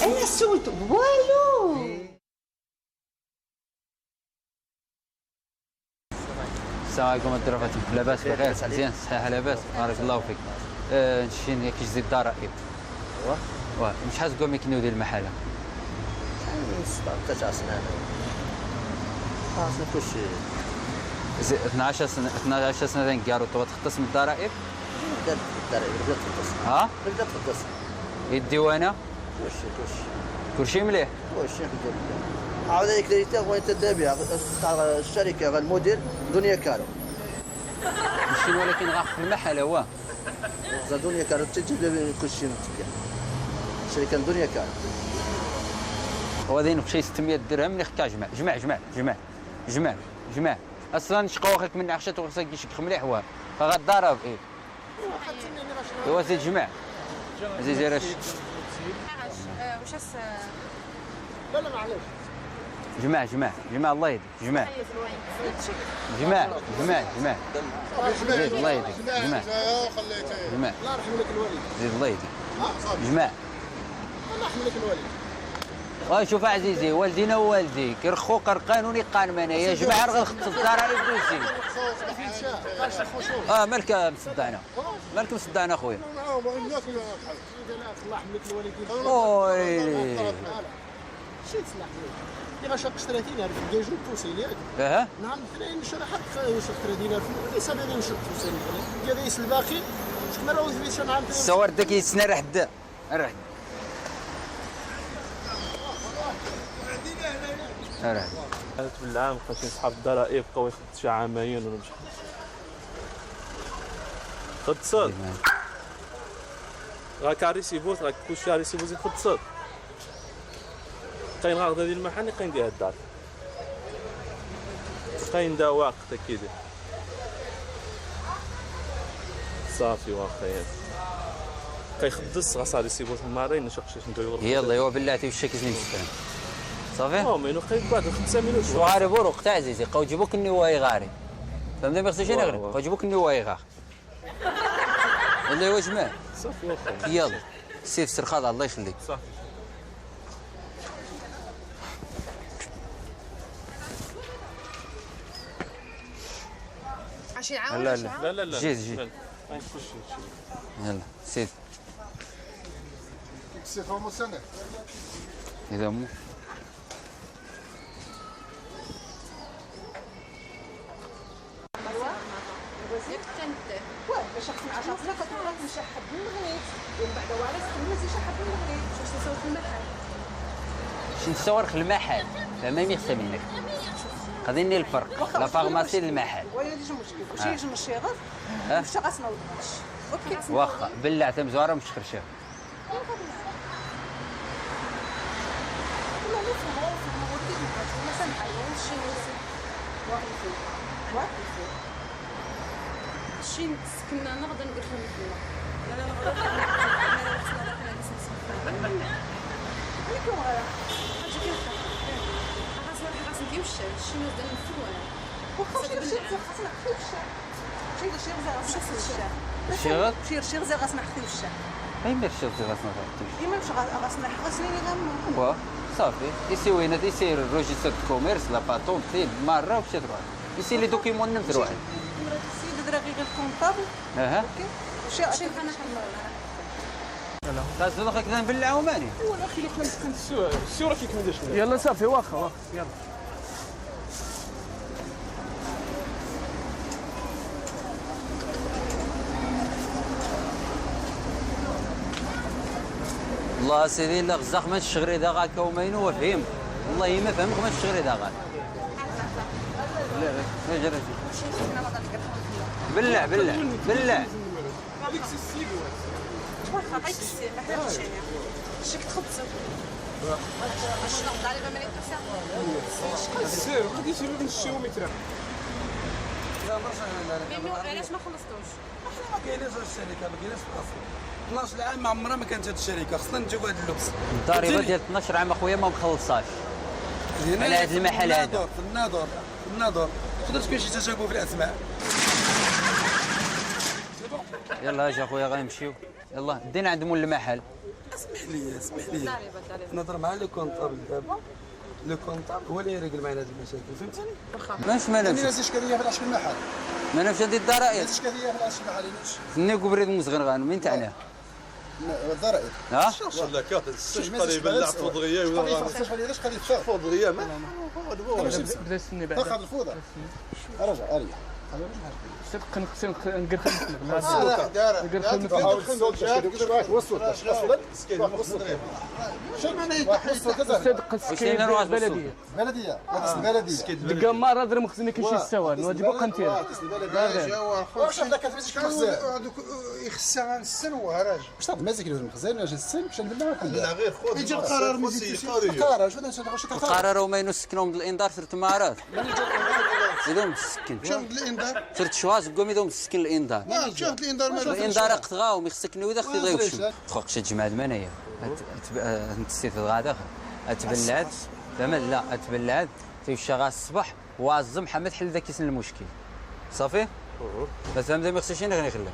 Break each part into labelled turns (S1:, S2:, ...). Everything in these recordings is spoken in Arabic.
S1: انا سولت والو.
S2: السلام عليكم الدرا فاتم، لاباس بخير؟ مزيان صحيح لاباس بارك الله فيك. نشين كيجزي الضرائب. واه شحال تقول ميكنيو ديال المحل؟
S3: شحال 17 سنه خاصنا كلشي
S2: 12 سنه 12 سنه كارو تختص من الضرائب؟
S3: بدات الضرائب بدات تختص.
S2: ها؟
S3: بدات تختص.
S2: الديوانه؟
S3: كلشي
S2: كلشي مليح؟
S3: كلشي بدات. عاود هذيك اللي بغيت تتابع تاع الشركه المدير دنيا كارو.
S2: ماشي ولكن غا في المحل هو.
S3: دنيا كارو تجيب كلشي متبيع. شركه دنيا كارو.
S2: وغادي نمشي 600 درهم اللي خكا جمع اصلا شقوا اخاك من عشات وخصك كيشك مليح واه فغضرب ايه ايوا زيد جمع زيد راش
S4: واش
S3: لا معليش.
S2: جمع الله يهديك جمع زيد الله يهديك جمع
S3: الله يرحم لك الوالد.
S2: زيد الله يهديك
S3: صافي.
S2: جمع
S3: الله يرحم لك الوالد.
S2: شوف عزيزي والدينا ووالديك يرخو قانوني قانمانه يا جماعه راه غنخص الضرائب دوزي. مالك مصدعنا خويا.
S3: الله يرحم لك الوالدين.
S2: ويلي
S3: شي تسمح لي. اللي غاشق 30000 ديجو بوسيليات. نعم 30 30000 اللي سابقين نشوف بوسيليات. ديال رئيس الباقي شكون راه وزيت نعم.
S2: الصور دا كيتسنى راه حدا
S5: بالعام بقى شحال الضرائب بقاو ياخذ شي عامين ولا شحال خد راك ريسيفوت راك كلشي ريسيفوت زيد خد كاين غادا ديال المحل كاين ديال الدار كاين دا واقع كيدير صافي واخا ياك كيخدس غاصا ريسيفوت المارين نشقش نديرو
S2: يلا ايوا بلاتي واش كيزني مستعان صافي
S5: مينو قيب بعد 5 مينوت
S2: شو غاري بوروق تاع عزيزي بقاو يجيبوك النواي غاري فهمتني ما خصنيش نغري بقاو يجيبوك النواي غار يلا ايوا جماعه
S5: صافي واخا
S2: يلا سيف سرخاض الله يخليك
S5: صافي
S4: عشان يعاون
S2: لا جي يلا سيف
S3: سي فورماسيونيل.
S2: اذا مو
S1: باش خصنا 10 سنين كتولي نشحب المغرب ومن بعد واعره تكمل تشحب المغرب واش نسوي في المحل.
S2: شي نصور في المحل فما يخسى منك غادي ندير الفرق لا فارماسي للمحل
S1: ويلي يجي مشكل واش يجي من الشيغاف واش غاسنا ودناش اوكي
S2: واخا بالله تم زواره مش خرشيه
S1: لا نفهم وديك ما سامحاش شي نسي واقف
S4: شي سكننا نقدر نقول لهم فينا لا
S1: عليكم غير
S4: خاصنا نديرو شي نبدا نفوها
S1: وخاصنا خاصنا نخفيو الشارع شي غزال غاسنا نخفيو الشارع شي غزال غاسنا نخفيو الشارع
S2: ما يمشي غاسنا نخفيو
S1: ديما مش غاسنا غاسنين يغمو
S2: واه صافي يسي وين يسير الروجيستر كوميرس لا باتونتي مره ومشي تروح يسي لي دوكيمون نمت روح
S1: السيد دراغي غير كونطابل اوكي شي
S4: شي حنا
S2: خاص والله كذا نبلع وماني
S5: ولا اخي لو كان السيو راه كيكون داش
S6: يلا صافي واخا يلا
S2: والله سيدي لا غزاق ما تشغري دا غاكا وماينو وفهم والله ما فهمك ما تشغري دا غاك لا جرى بالله
S5: هذيك السيد
S1: واخا غير السي ما حداش شي كتخبصو باش نقضي على بالي كاسا
S5: السير غادي يسيروا نشيو متر
S4: علاش ما خلصتوش
S6: ما كايناش الشركه ما كايناش في الاصل 12 عام ما عمرها ما كانت هذه الشركه خصنا نجيبوا هذا اللبس
S2: الضريبه ديال 12 عام اخويا ما مخلصاش على هذا المحل هذا
S6: في النظر تقدر تكون شي تشابه في الاسماء
S2: يلا اجي اخويا غنمشيو يلا دينا عند مول المحل
S6: اسمح لي نهضر مع لو كونطابل دابا. لو كونطابل هو اللي يريقل معنا هذه المشاكل فهمتني.
S2: ماش ما
S3: انا
S2: نمشي
S3: ناس اشكاليه في العشق المحل.
S2: ما نمشي ندير الضرائب
S3: ناس اشكاليه في العشق المحل.
S2: نيكو بريد مزغرغان من تاعنا
S3: الضرائب
S2: ها
S5: ولا كات السشقه اللي بلعت فضغيه ولا
S3: ليش قال يتفاق
S5: فضغيه ما
S7: بدا يستني بعد
S3: تاخذ الفوضى. ارجع اريح.
S7: صدق نقدر خدمتنا
S3: شنو معنى
S7: صدق السكين البلديه
S3: بلديه بلديه
S7: دقا ما راه مخزن كل شيء سوا نواجب بقى انت
S3: واش هذاك كتمسك المخزن
S8: يخسر السن وهراج
S3: واش تاخذ مازال كيلوز المخزن واش السن باش نبدا كل
S5: لا غير خذ
S3: يجي القرار القرار شنو
S2: القرار وما ينسكنهم بالانذار صرت ما عرفت يدوم مسكن
S8: شوف الانذار
S2: صرت شواز قوم يدوم مسكن الانذار
S8: شوف الانذار
S2: الانذار قطغاهم يخسكني وذا خصي يغيوشم خوك شي جماعه المنايا نتسيت الغدا اتبلعت فهمت لا اتبلعت تيمشى غا الصباح وازم محمد حل ذاك يسن المشكل صافي بس فهمت ما خصنيش غير نخليه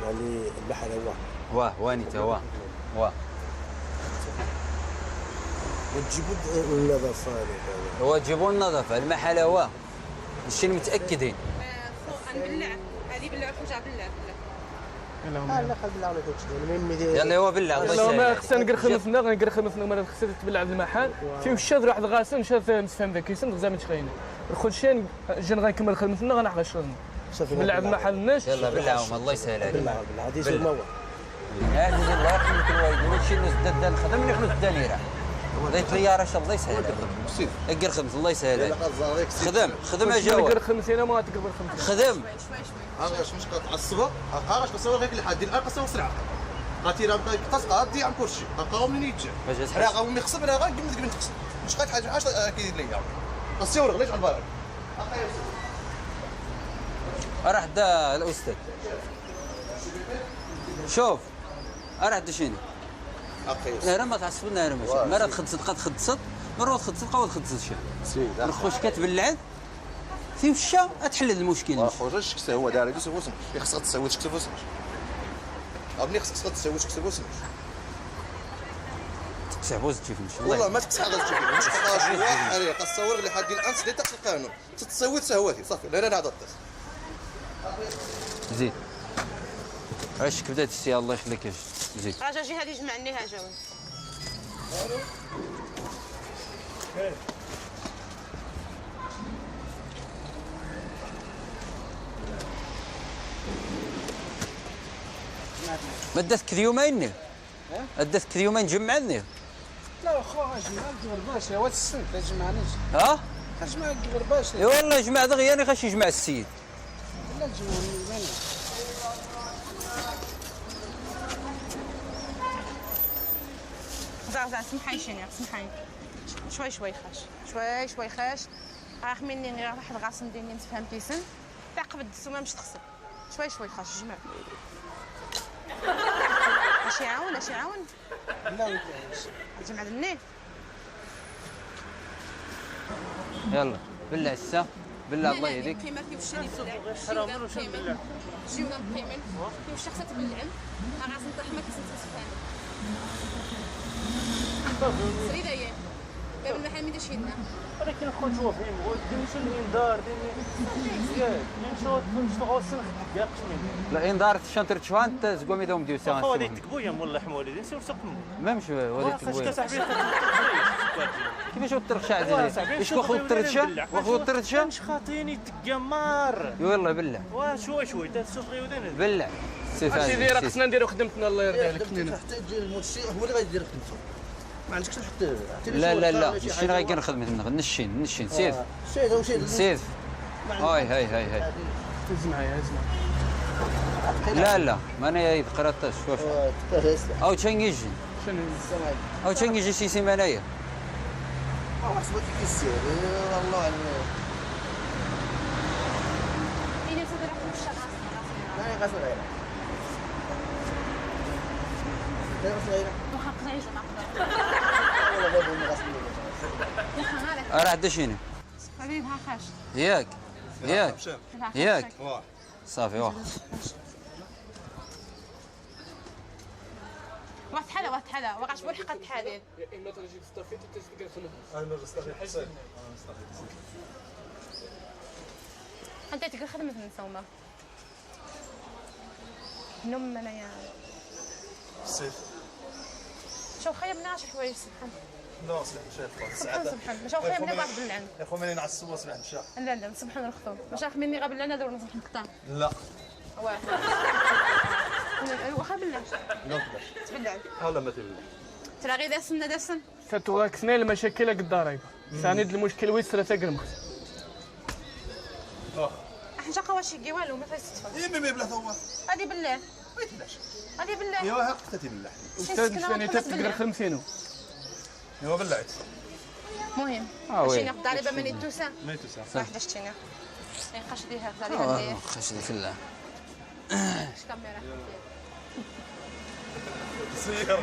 S8: يعني البحر هو
S2: واه واني تا واه
S8: وتجيبوا النظافه
S2: هو تجيبوا النظافه المحل هو الشيء المتاكدين
S4: غنبلع هذه بلع وترجع بلع
S8: لا خلي بالله عليك
S2: يلا هو بالله الله
S7: والله ما
S2: يسهل
S7: خصنا نقرخم في النار نقرخم في النار خصنا تبلع في المحل في الشاد واحد غاسل شاد مسفهم ذاك يسند زعما تخاين الخل شان جن غنكمل خدمتنا غنحق شلون بلع في المحل الناس
S2: يلا بالله الله يسهل عليك
S8: بالله هذه شي الموضوع
S2: هذه الله يرحمك الوالدين شي نص دان خدم نحن الدنيره ذي طياره شاء الله يسهل عليك اقر خمس الله يسهل عليك خدم اجاوب
S7: نقرخم سينا ما تقرب خمس
S2: خدم
S9: اش مش قطع اش بصور غير لحد القصه وسرعه غاتي راه قطع غادي عم كلشي بقاو منين يتجا راه غاوم يخصب راه غا قبل تخصب مش قاد حاجه اش كيدير ليا الصور ليش على البارك
S2: راح دا الاستاذ شوف راح دشيني اخي ما تعصبنا ماشي مره تخدصت قد خدصت مره تخدصت قد خدصت شي نخوش كتبلعت تمشى تحل المشكل
S9: خويا الشكسه هو دار يدوس فوسن خصك تسوي شكسه فوسن ابني خصك تسوي شكسه فوسن
S2: تكسع بوز تشوف ان شاء الله
S9: والله ما تكسع غير تشوف مش خلاص واحد تصور لحد الان اللي تحت القانون تسوي سهواتي صافي لا عضت
S2: زيد عشك بدات السي الله يخليك زيد
S4: راجا جي هذه جمعني ها جاوي
S2: ما داتك يومين ادتك يومين جمعني
S3: لا خويا جمع الغرباش هو السن ما جمعناش
S2: ها
S3: جمع الغرباش
S2: اي والله جمع دغيا انا خاش يجمع السيد
S3: لا جمعوني
S4: زعزع سمحي شيني سمحي شوي خاش شوي خاش راح مني راح الغاصن ديالي نتفهم بيسن تعقب الدسومه مش تخسر شوي خاش جمع اش يعاون
S3: لا
S4: جمع النيل
S2: يلا بالله السا بالله الله يهديك
S4: كيما كيفشني حرام ولا شنو جيونا مقيمين كيف شخص تبلعن غاصن طيح ما كيسنتفهم سيدة يا باب المحل مين تشهدنا
S7: ولكن خويا توافقين ديمشي الانذار ديال نمشيو نشتغلوا السنخ ديال قشمين
S2: الانذار شنطر شوان تزقومي دوم ديو ساعه
S10: هو هذيك تكبويا مولا حمولي دي نسير سقم
S2: ما مش وديك
S10: فاش كصاحبي
S2: كيفاش الطرشة عزيزي اش واخد الطرشة واخد الطرشة
S10: مش خاطيني تقمار
S2: والله بالله
S10: شوي تا صوتي ودان
S2: بالله
S7: سيدي راه خصنا نديرو خدمتنا الله يرضي عليك
S8: حتى يجي المرشي هو اللي غيدير خدمته ما عندكش حتى
S2: لا نشين غير نخدم نشين سيد سيد هاي
S7: هز معايا
S2: لا ماني قرات شوف او تشنجي
S7: شنو
S2: او تشنجي شي سيمانيه
S8: حسبك كيسير والله اعلم
S4: اين تدرك الشغاص
S8: لا غاسل غير لا غاسل غير
S4: وخا قزعيج
S8: والله بابا ما غاسل غير
S2: راه دشيني
S4: حبيب ها خاش
S2: ياك صافي واخا
S4: واحد حالة واقعش بو الحق التحاليل
S7: يا اما تجي تستفيد تسدق خلف
S9: انا غنستافد
S4: انت تقدر خدمة نسوما نم انايا
S9: سير
S4: شوف خيب ناش حوايج سبحان
S9: لا سبحان
S4: سبحان شوف خيب نبغى بالعن
S9: يا خو ماني نعسوا سبحان مشى
S4: لا سبحان الرخصوم باش اخ مني قبل انا دور نصح نقطع
S9: لا
S4: واه واخا بالله
S9: لا
S4: تبلع
S9: لا ما تبلع
S4: ترى غير داسن
S7: فتوكسنا المشاكل قد ضاريبه ثاني المشكل ويس 3 قرمخ
S4: احنا شقه واش يجي والو ما فايستفا
S9: يمي ما يبلع هو
S4: هذه بالله
S9: ما يتبلعش
S4: هذه بالله
S9: ايوا ها قتتي بالله
S7: استاذ ثاني تقدر 50
S9: ايوا بلعت
S4: مهم
S2: وي.
S4: شي ناخذ ضريبه من التوسان
S9: ما يتوسع
S4: واحد شتينا نقاش ديها ضريبه ديها
S2: خش ديك الله
S4: اش كاميرا
S9: سير